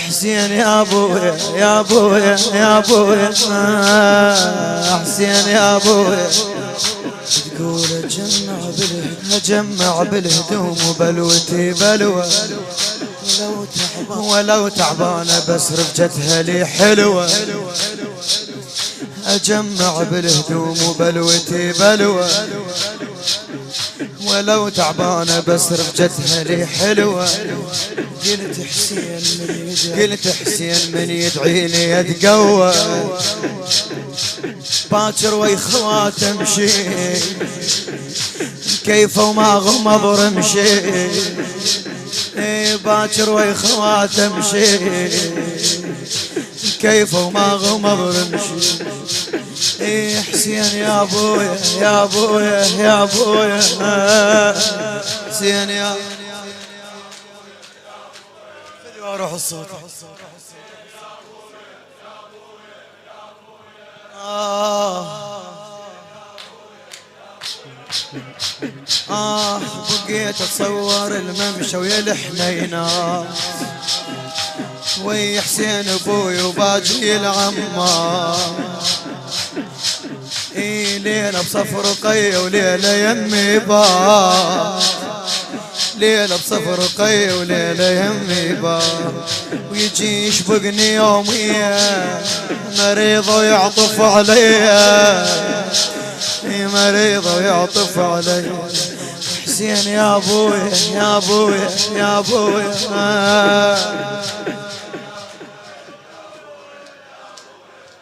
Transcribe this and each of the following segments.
حسين يا ابويا يا ابويا يا ابويا حسين يا ابويا تقول اجمع بالهدوم وبلوتي بلوى ولو تعبانه بس رفجتها لي حلوه اجمع بالهدوم وبلوتي بلوى ولو تعبانه بس رفجتها لي حلوه قلت حسين من يدعيني يتقوى باكر وي خوات امشي كيف وما غمض رمشي باكر وي خوات امشي كيف وما غمض رمشي حسين يا ابويا يا ابويا يا ابويا حسين يا روح الصوت بقيت اتصور الممشى ويا الحنينات ويا حسين ابوي وباجي العمار ليلة بصفر قي وليلة يمي بار ليلة بصفر قي وليلة يمي بار ويجي يشبقني يوميا مريض ويعطف عليا مريض ويعطف عليا حسين يا ابويا يا ابويا يا ابويا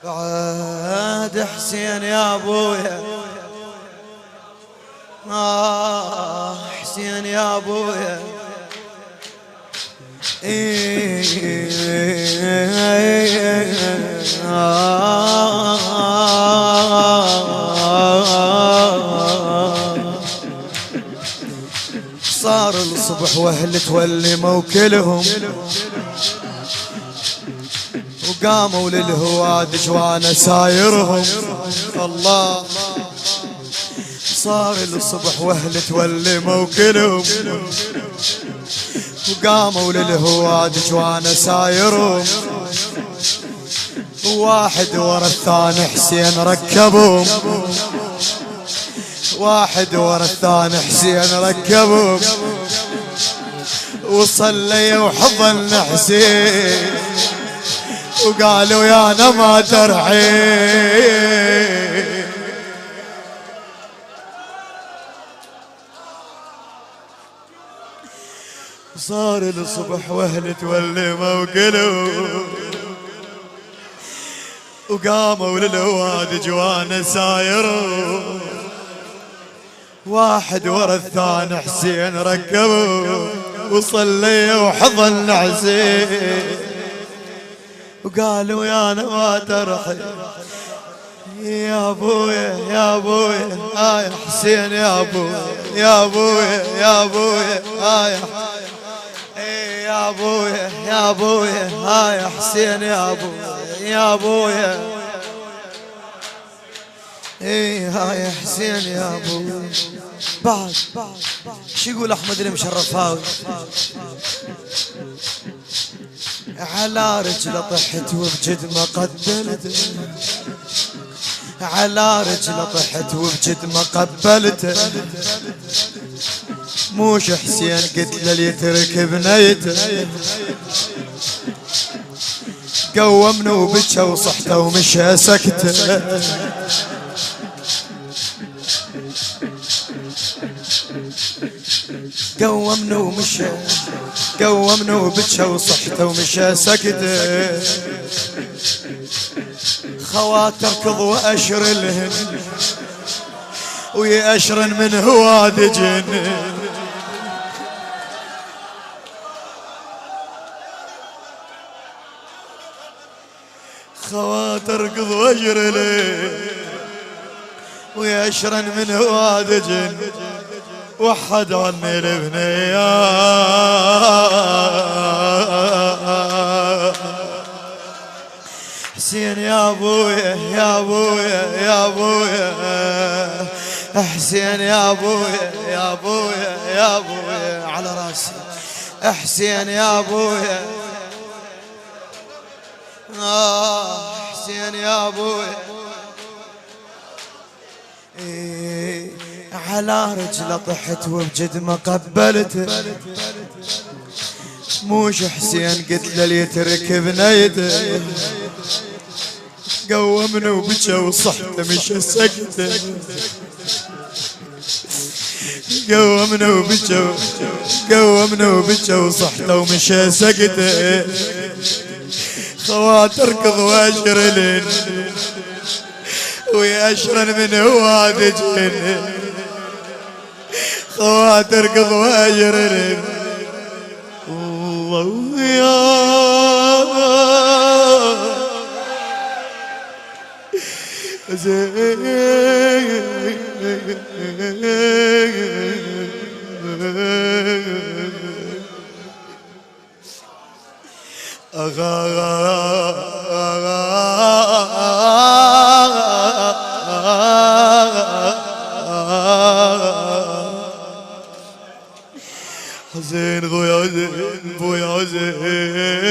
بعد حسين يا ابويا حسين يا ابويا صار الصبح واهل تولي موكلهم وقاموا للهوادج وانا سايرهم الله صار الصبح واهل تولي موكلهم وقاموا للهوادج وانا سايرهم واحد ورا الثاني حسين ركبهم واحد ورا الثاني حسين ركبهم وصلي وحضن حسين وقالوا يا نما ترحي صار الصبح واهل تولي موكلهم وقاموا للوادج وانا سايرهم واحد ورا الثاني حسين ركبوا وصلي وحضن حسين وقالوا يا نما ترحي يا ابويا يا ابويا يا حسين يا ابويا يا ابويا يا ابويا يا ابويا يا ابويا يا حسين يا ابويا يا ابويا يا حسين يا ابويا بعد شو يقول احمد المشرفاوي على رجله طحت وبجد ما قبلته على رجله طحت وبجد ما قبلته موش حسين قلت له ليترك بنيته قومنا وبكى وصحته ومشى سكته قومنا ومشى قومنا وبكى وصحته ومشى سكته خواتر كض واشر الهن ويأشرن من هوادجن خواتر كض واشر الهن ويأشرن من هوادجن وحد عني البنيات حسين يا ابويا يا ابويا يا ابويا حسين يا ابويا يا ابويا يا ابويا على راسي حسين يا ابويا حسين يا ابوي على رجله طحت وبجد ما قبلته، موش حسين قلت له ليترك بنيته، قومنا وبكى وصحته مش سكته، قومنا وبكى وصحته ومش سكته، خوات اركض واشرلن وياشرن من هوادجن، خوات اركض واشرلن الله يا حسين خويا حسين بويا حسين بويا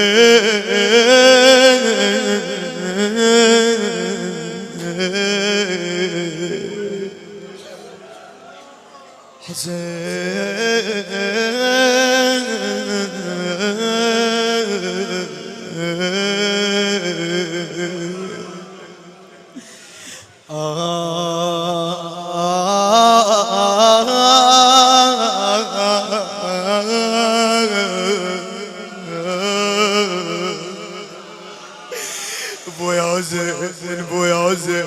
حسين بويا حسين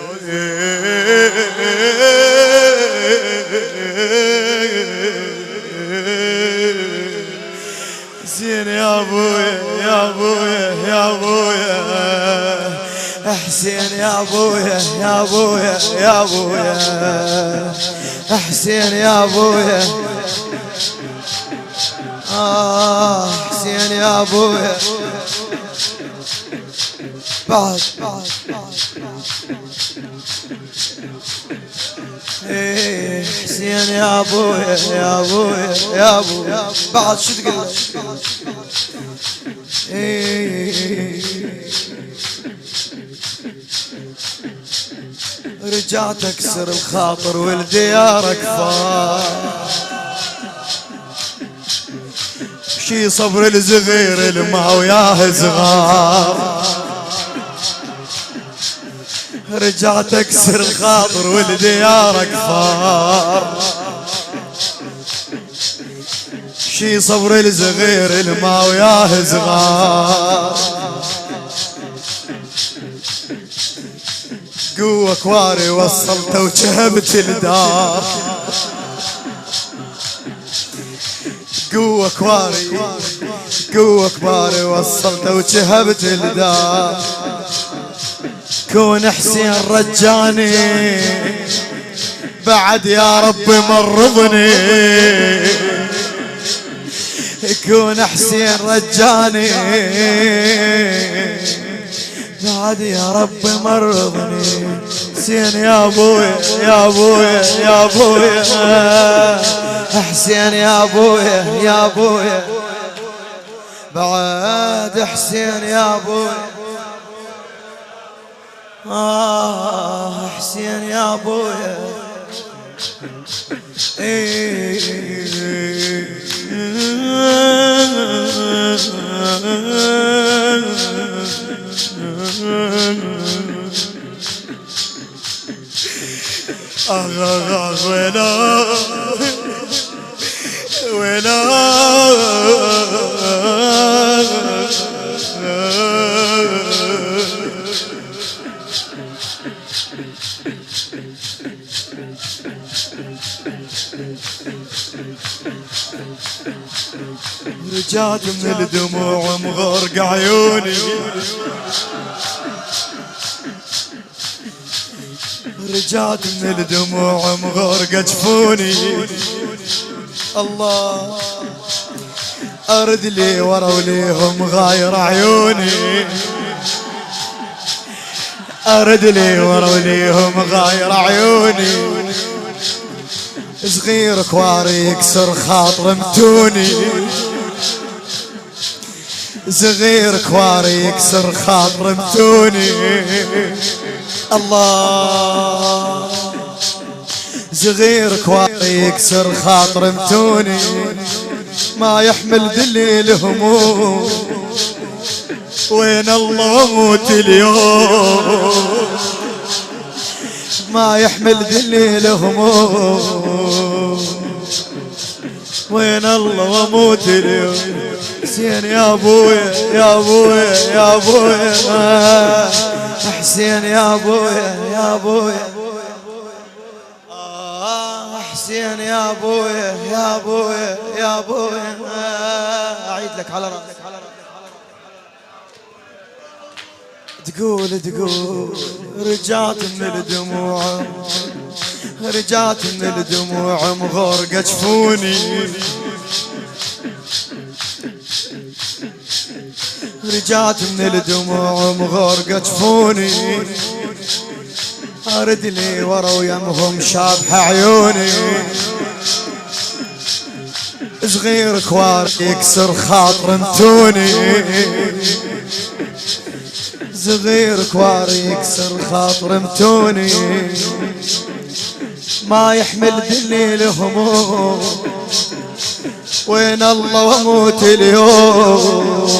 زين يا ابويا يا ابويا يا ابويا حسين يا ابويا يا ابويا يا ابويا حسين يا ابويا حسين يا ابويا بعد حسين يا ابويا يا ابويا يا ابويا بعد شو تقول رجعت اكسر الخاطر والديار كفار، شي صبر الصغير اللي ما وياه صغار، رجعت اكسر الخاطر والديار كفار، شي صبر الصغير اللي ما وياه صغار، قوة كواري وصلته وشهبت الدار، قوة كواري قوة كباري وصلته وشهبت الدار، كون حسين رجاني بعد يا رب مرضني، كون حسين رجاني بعد يا رب مرضني، حسين يا ابويا يا ابويا يا ابويا حسين يا ابويا يا ابويا بعد حسين يا ابويا حسين يا ابويا وينا رجعت من الدموع مغرق عيوني، رجعت من الدموع مغرق جفوني، الله أرد لي ورا وليهم غاير عيوني، أرد لي ورا وليهم غاير عيوني، صغير كواري يكسر خاطر متوني، صغير كواري يكسر خاطر متوني. الله صغير كواري يكسر خاطر متوني، ما يحمل دليل هموم وين الله موت اليوم، ما يحمل دليل هموم وين الله وموت اليوم. حسين يا ابويا يا ابويا يا ابويا، حسين يا ابويا يا ابويا، حسين يا ابويا يا ابويا يا ابويا. اعيد لك على راسك. تقول رجعت من الدموع، رجعت من الدموع مغرقة جفوني، رجعت من الدموع مغرقة جفوني، ارد لي ورا ويمهم شابحة عيوني. صغير كوار يكسر خاطر متوني، صغير كوار يكسر خاطر متوني، ما يحمل دليل هموم وين الله وموت اليوم.